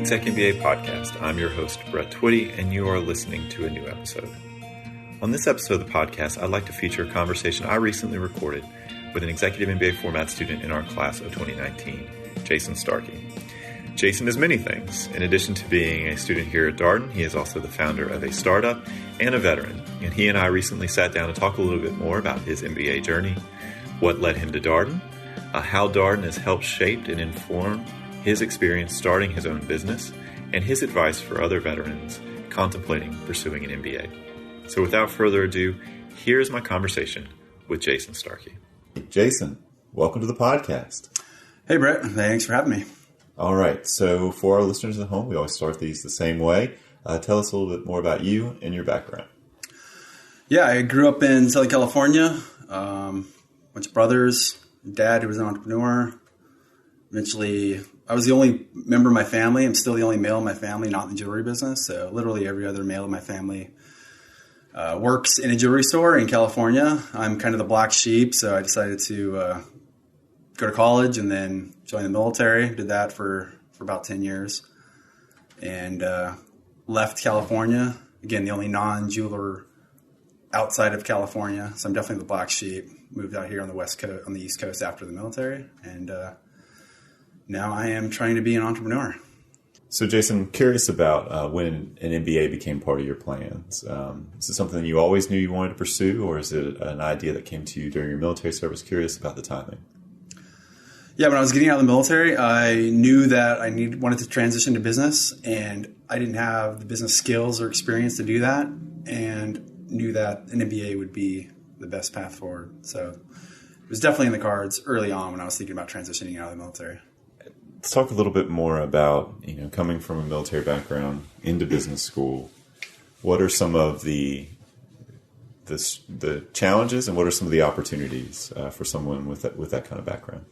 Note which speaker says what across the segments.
Speaker 1: ExecMBA Podcast. I'm your host, Brett Twitty, and you are listening to a new episode. On this episode of the podcast, I'd like to feature a conversation I recently recorded with an Executive MBA format student in our class of 2019, Jason Starkey. Jason is many things. In addition to being a student here at Darden, he is also the founder of a startup and a veteran. And he and I recently sat down to talk a little bit more about his MBA journey, what led him to Darden, how Darden has helped shape and inform his experience starting his own business, and his advice for other veterans contemplating pursuing an MBA. So without further ado, here's my conversation with Jason Starkey.
Speaker 2: Jason, welcome to the podcast.
Speaker 3: Hey, Brett. Thanks for having me.
Speaker 2: All right. So for our listeners at home, we always start these the same way. Tell us a little bit more about you and your background.
Speaker 3: Yeah, I grew up in Southern California. Bunch of brothers, dad who was an entrepreneur. Eventually, I was the only member of my family. I'm still the only male in my family not in the jewelry business. So literally every other male in my family works in a jewelry store in California. I'm kind of the black sheep, so I decided to go to college and then join the military. Did that for about 10 years and left California. Again, the only non-jeweler outside of California. So I'm definitely the black sheep. Moved out here on the West Coast, on the East Coast after the military. And now I am trying to be an entrepreneur.
Speaker 2: So Jason, curious about when an MBA became part of your plans. Is it something that you always knew you wanted to pursue, or is it an idea that came to you during your military service? Curious about the timing.
Speaker 3: Yeah, when I was getting out of the military, I knew that I wanted to transition to business, and I didn't have the business skills or experience to do that, and knew that an MBA would be the best path forward. So it was definitely in the cards early on when I was thinking about transitioning out of the military.
Speaker 2: Let's talk a little bit more about, coming from a military background into business school. What are some of the challenges and what are some of the opportunities for someone with that kind of background?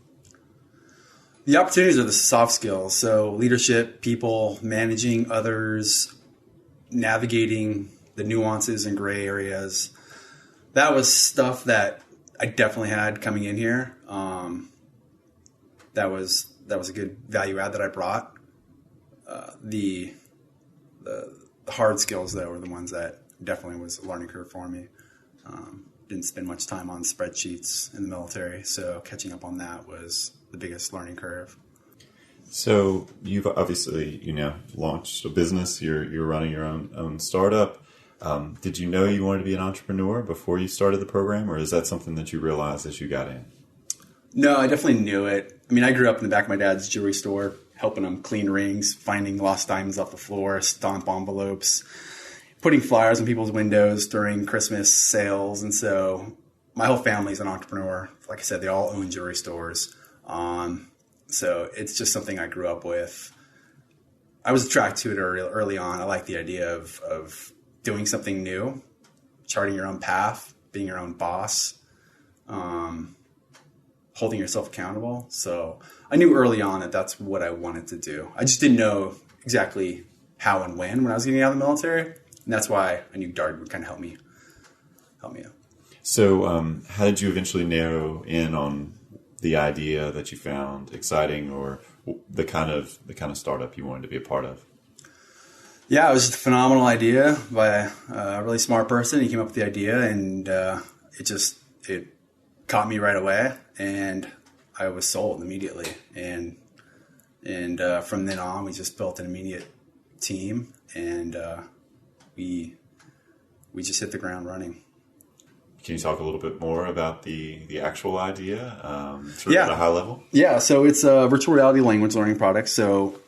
Speaker 3: The opportunities are the soft skills. So leadership, people, managing others, navigating the nuances and gray areas. That was stuff that I definitely had coming in here. That was a good value add that I brought. The hard skills, though, were the ones that definitely was a learning curve for me. Didn't spend much time on spreadsheets in the military, so catching up on that was the biggest learning curve.
Speaker 2: So you've obviously, launched a business. You're running your own startup. Did you know you wanted to be an entrepreneur before you started the program, or is that something that you realized as you got in?
Speaker 3: No, I definitely knew it. I mean, I grew up in the back of my dad's jewelry store, helping him clean rings, finding lost diamonds off the floor, stomp envelopes, putting flyers on people's windows during Christmas sales. And so my whole family's an entrepreneur. Like I said, they all own jewelry stores. So it's just something I grew up with. I was attracted to it early on. I like the idea of doing something new, charting your own path, being your own boss, holding yourself accountable. So I knew early on that that's what I wanted to do. I just didn't know exactly how and when I was getting out of the military. And that's why I knew Darden would kind of help me out.
Speaker 2: So how did you eventually narrow in on the idea that you found exciting, or the kind of startup you wanted to be a part of?
Speaker 3: Yeah, it was just a phenomenal idea by a really smart person. He came up with the idea, and it caught me right away, and I was sold immediately. And from then on, we just built an immediate team, and we just hit the ground running.
Speaker 2: Can you talk a little bit more about the actual idea, at a high level?
Speaker 3: Yeah, so it's a virtual reality language learning product. So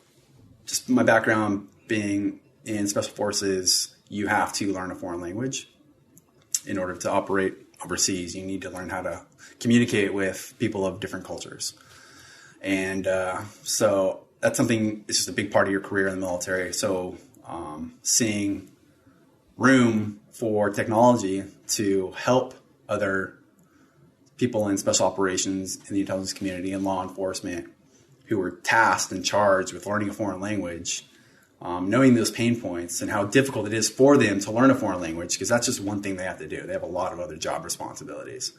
Speaker 3: just my background being in Special Forces, you have to learn a foreign language in order to operate overseas. You need to learn how to communicate with people of different cultures. And so that's something, it's just a big part of your career in the military. So seeing room for technology to help other people in special operations in the intelligence community and law enforcement who were tasked and charged with learning a foreign language, knowing those pain points and how difficult it is for them to learn a foreign language, because that's just one thing they have to do. They have a lot of other job responsibilities.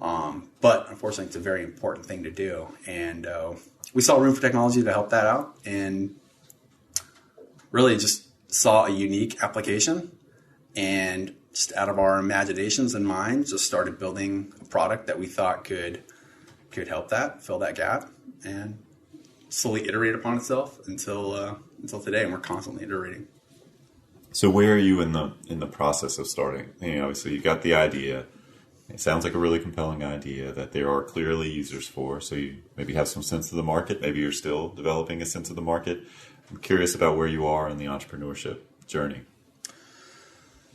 Speaker 3: But unfortunately, it's a very important thing to do. And we saw room for technology to help that out. And really just saw a unique application, and just out of our imaginations and minds, just started building a product that we thought could help that, fill that gap, and slowly iterate upon itself until today. And we're constantly iterating.
Speaker 2: So where are you in the process of starting? Obviously you got the idea. It sounds like a really compelling idea that there are clearly users for. So you maybe have some sense of the market. Maybe you're still developing a sense of the market. I'm curious about where you are in the entrepreneurship journey.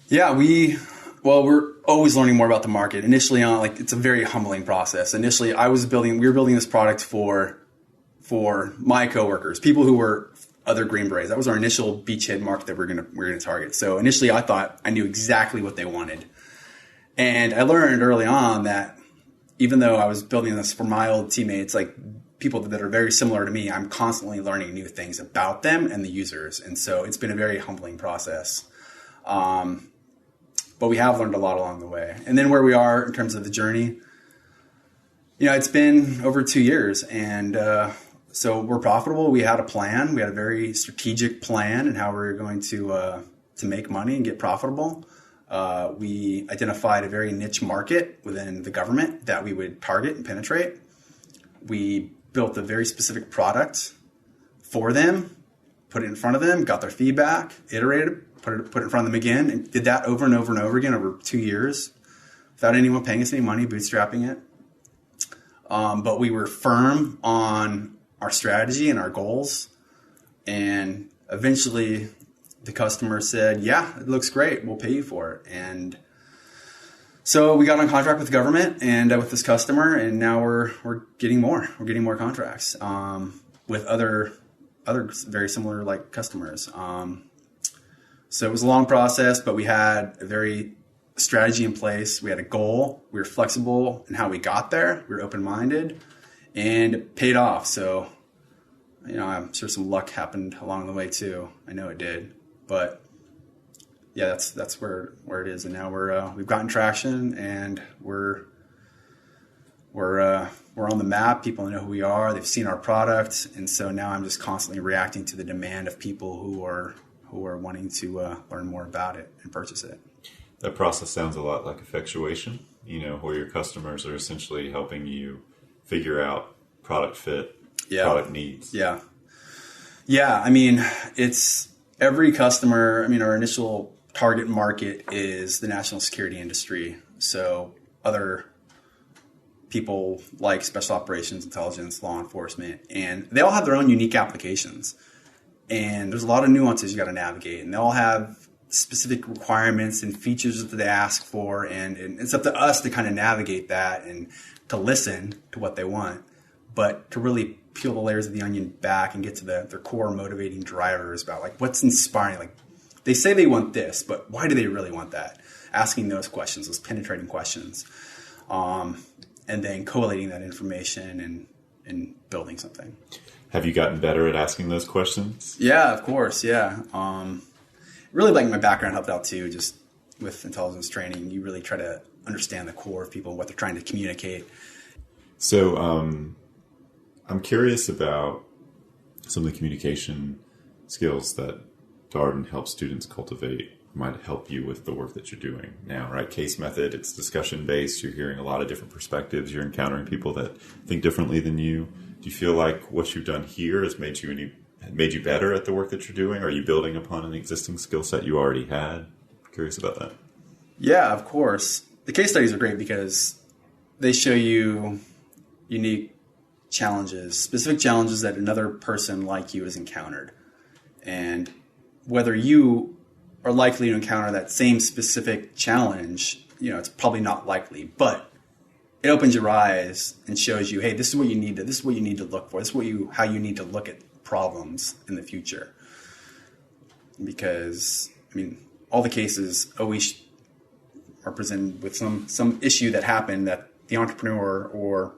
Speaker 3: Yeah, we're always learning more about the market. Initially it's a very humbling process. Initially we were building this product for my coworkers, people who were other Green Berets. That was our initial beachhead market that we're gonna target. So initially I thought I knew exactly what they wanted. And I learned early on that even though I was building this for my old teammates, like people that are very similar to me, I'm constantly learning new things about them and the users. And so it's been a very humbling process. But we have learned a lot along the way. And then where we are in terms of the journey, it's been over 2 years, and so we're profitable. We had a plan. We had a very strategic plan in how we were going to make money and get profitable. We identified a very niche market within the government that we would target and penetrate. We built a very specific product for them, put it in front of them, got their feedback, iterated, put it in front of them again, and did that over and over and over again over 2 years without anyone paying us any money, bootstrapping it. But we were firm on our strategy and our goals. And eventually the customer said, yeah, it looks great. We'll pay you for it. And so we got on contract with the government and with this customer, and now we're getting more. We're getting more contracts with other very similar like customers. So it was a long process, but we had a very strategy in place. We had a goal. We were flexible in how we got there. We were open-minded, and it paid off. So, I'm sure some luck happened along the way too. I know it did, but yeah, that's where it is. And now we've gotten traction, and we're on the map. People know who we are. They've seen our product, and so now I'm just constantly reacting to the demand of people who are wanting to learn more about it and purchase it.
Speaker 2: That process sounds a lot like effectuation, where your customers are essentially helping you figure out product fit, product needs.
Speaker 3: Yeah. Yeah. It's every customer. Our initial target market is the national security industry. So other people like special operations, intelligence, law enforcement, and they all have their own unique applications. And there's a lot of nuances you got to navigate, and they all have specific requirements and features that they ask for. And it's up to us to kind of navigate that and to listen to what they want, but to really peel the layers of the onion back and get to their core motivating drivers about like what's inspiring. Like they say they want this, but why do they really want that? Asking those questions, those penetrating questions, and then collating that information and building something.
Speaker 2: Have you gotten better at asking those questions?
Speaker 3: Yeah, of course. Yeah. Really like my background helped out too, just with intelligence training. You really try to understand the core of people, what they're trying to communicate.
Speaker 2: So I'm curious about some of the communication skills that Darden helps students cultivate might help you with the work that you're doing now, right? Case method, it's discussion based. You're hearing a lot of different perspectives. You're encountering people that think differently than you. Do you feel like what you've done here has made you better at the work that you're doing? Are you building upon an existing skill set you already had? Curious about that.
Speaker 3: Yeah, of course. The case studies are great because they show you unique challenges, specific challenges that another person like you has encountered. And whether you are likely to encounter that same specific challenge, it's probably not likely, but it opens your eyes and shows you, hey, this is what you need to look for. This is how you need to look at problems in the future. Because all the cases always are presented with some issue that happened that the entrepreneur or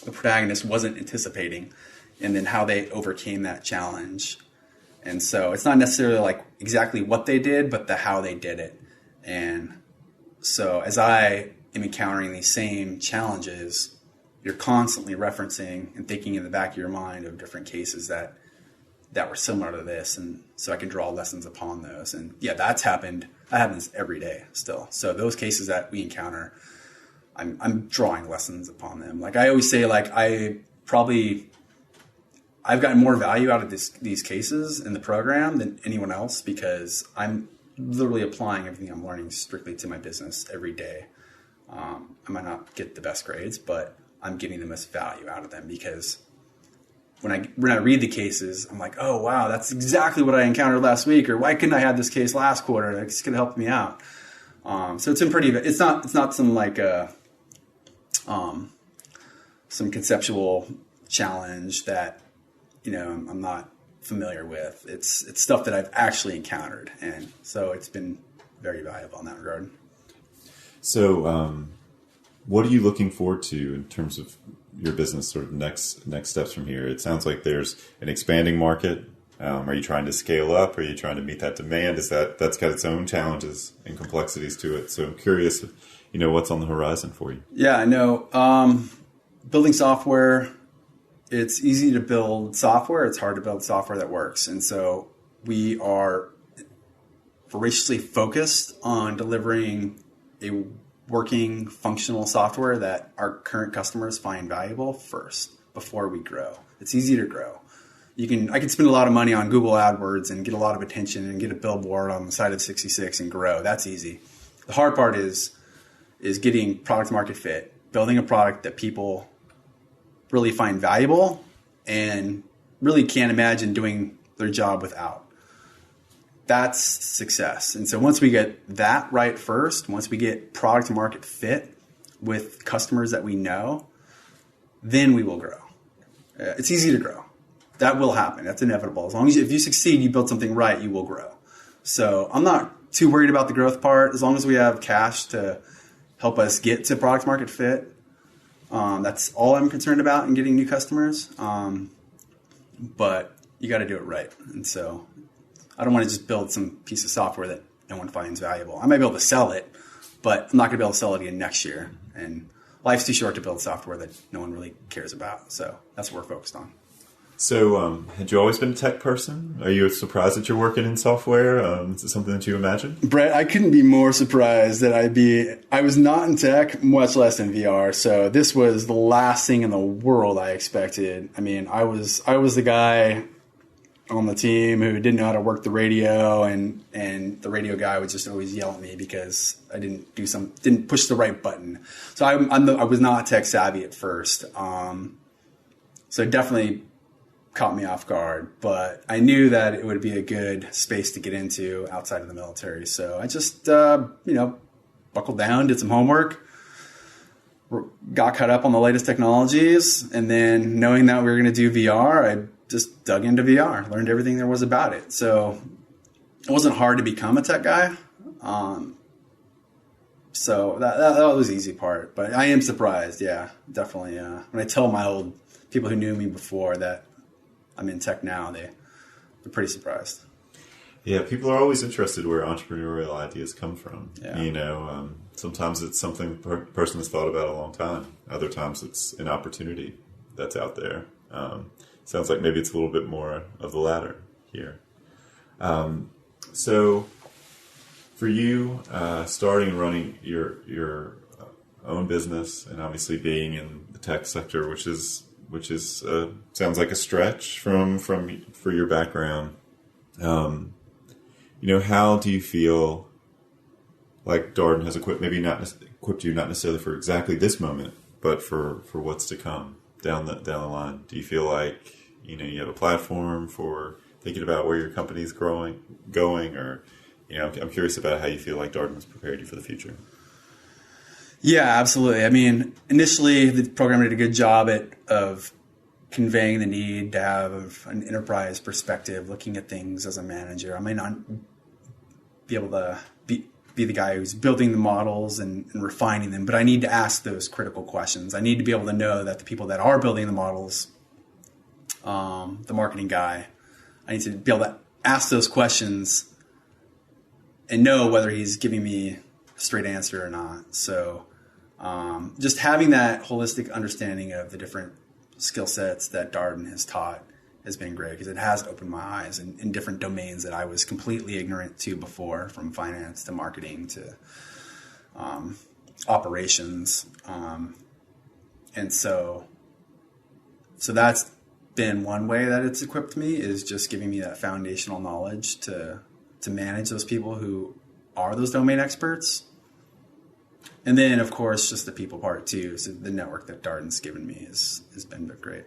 Speaker 3: the protagonist wasn't anticipating, and then how they overcame that challenge. And so it's not necessarily like exactly what they did, but the how they did it. And so as I am encountering these same challenges, you're constantly referencing and thinking in the back of your mind of different cases that that were similar to this, and so I can draw lessons upon those. And yeah, that's happened. That happens every day still. So those cases that we encounter, I'm drawing lessons upon them. Like I always say, like I've gotten more value out of these cases in the program than anyone else, because I'm literally applying everything I'm learning strictly to my business every day. I might not get the best grades, but I'm getting the most value out of them, because when I read the cases, I'm like, oh wow, that's exactly what I encountered last week, or why couldn't I have this case last quarter? It's going to help me out. So it's not some like some conceptual challenge that, I'm not familiar with. It's stuff that I've actually encountered. And so it's been very valuable in that regard.
Speaker 2: So, what are you looking forward to in terms of your business sort of next steps from here? It sounds like there's an expanding market. Are you trying to scale up? Are you trying to meet that demand? That's got its own challenges and complexities to it. So I'm curious, what's on the horizon for you?
Speaker 3: Yeah, I know. Building software, it's easy to build software. It's hard to build software that works. And so we are voraciously focused on delivering a working, functional software that our current customers find valuable first before we grow. It's easy to grow. I can spend a lot of money on Google AdWords and get a lot of attention and get a billboard on the side of 66 and grow. That's easy. The hard part is getting product market fit, building a product that people really find valuable and really can't imagine doing their job without. That's success. And so once we get that right first, once we get product market fit with customers that we know, then we will grow. It's easy to grow. That will happen. That's inevitable. As long as if you succeed, you build something right, you will grow. So I'm not too worried about the growth part. As long as we have cash to help us get to product market fit, that's all I'm concerned about in getting new customers. But you got to do it right. And so I don't want to just build some piece of software that no one finds valuable. I might be able to sell it, but I'm not going to be able to sell it again next year. And life's too short to build software that no one really cares about. So that's what we're focused on.
Speaker 2: So had you always been a tech person? Are you surprised that you're working in software? Is it something that you imagined?
Speaker 3: Brett, I couldn't be more surprised that I was not in tech, much less in VR. So this was the last thing in the world I expected. I mean, I was the guy on the team who didn't know how to work the radio, and the radio guy would just always yell at me because I didn't push the right button. So I was not tech savvy at first. So it definitely caught me off guard, but I knew that it would be a good space to get into outside of the military. So I just, buckled down, did some homework, got caught up on the latest technologies, and then knowing that we were going to do VR, I just dug into VR, learned everything there was about it. So it wasn't hard to become a tech guy. So that was the easy part, but I am surprised. Yeah, definitely. When I tell my old people who knew me before that I'm in tech now, they're pretty surprised.
Speaker 2: Yeah, people are always interested where entrepreneurial ideas come from.
Speaker 3: Yeah.
Speaker 2: Sometimes it's something a person has thought about a long time. Other times it's an opportunity that's out there. Sounds like maybe it's a little bit more of the latter here. So for you, starting and running your own business, and obviously being in the tech sector, which is sounds like a stretch for your background. How do you feel like Darden has equipped you not necessarily for exactly this moment, but for what's to come down the line? Do you feel like you have a platform for thinking about where your company's going, or I'm curious about how you feel like Darden has prepared you for the future.
Speaker 3: Yeah, absolutely. I mean, initially the program did a good job of conveying the need to have an enterprise perspective, looking at things as a manager. I may not be able to be the guy who's building the models and refining them, but I need to ask those critical questions. I need to be able to know that the people that are building the models, the marketing guy, I need to be able to ask those questions and know whether he's giving me a straight answer or not. So just having that holistic understanding of the different skill sets that Darden has taught has been great because it has opened my eyes in different domains that I was completely ignorant to before, from finance to marketing to operations. And so that's been one way that it's equipped me, is just giving me that foundational knowledge to manage those people who are those domain experts. And then, of course, just the people part too. So the network that Darden's given me has been great.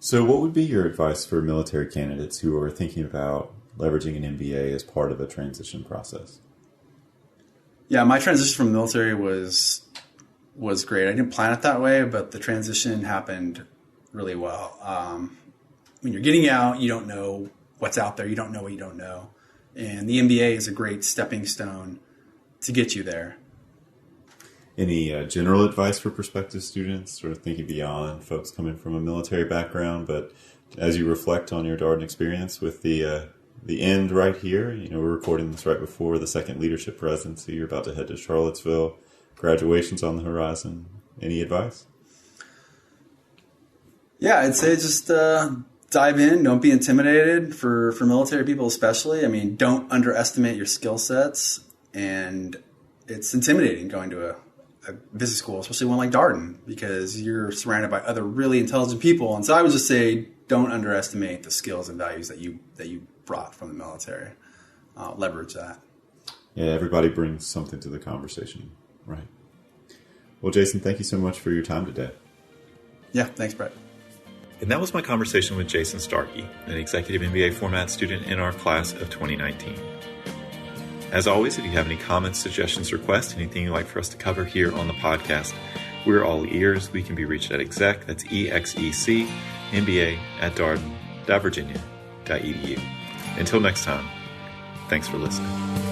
Speaker 2: So what would be your advice for military candidates who are thinking about leveraging an MBA as part of a transition process?
Speaker 3: Yeah, my transition from the military was great. I didn't plan it that way, but the transition happened really well. When you're getting out, you don't know what's out there. You don't know what you don't know. And the MBA is a great stepping stone to get you there.
Speaker 2: Any general advice for prospective students, sort of thinking beyond folks coming from a military background, but as you reflect on your Darden experience with the end right here, we're recording this right before the second Leadership Residency. You're about to head to Charlottesville. Graduation's on the horizon. Any advice? Yeah,
Speaker 3: I'd say just dive in. Don't be intimidated for military people especially. I mean, don't underestimate your skill sets. And it's intimidating going to a business school, especially one like Darden, because you're surrounded by other really intelligent people. And so I would just say, don't underestimate the skills and values that you brought from the military. Leverage that.
Speaker 2: Yeah, everybody brings something to the conversation, right? Well, Jason, thank you so much for your time today.
Speaker 3: Yeah, thanks, Brett.
Speaker 1: And that was my conversation with Jason Starkey, an executive MBA format student in our class of 2019. As always, if you have any comments, suggestions, requests, anything you'd like for us to cover here on the podcast, we're all ears. We can be reached at exec, that's EXEC, MBA at Darden.Virginia.edu. Until next time, thanks for listening.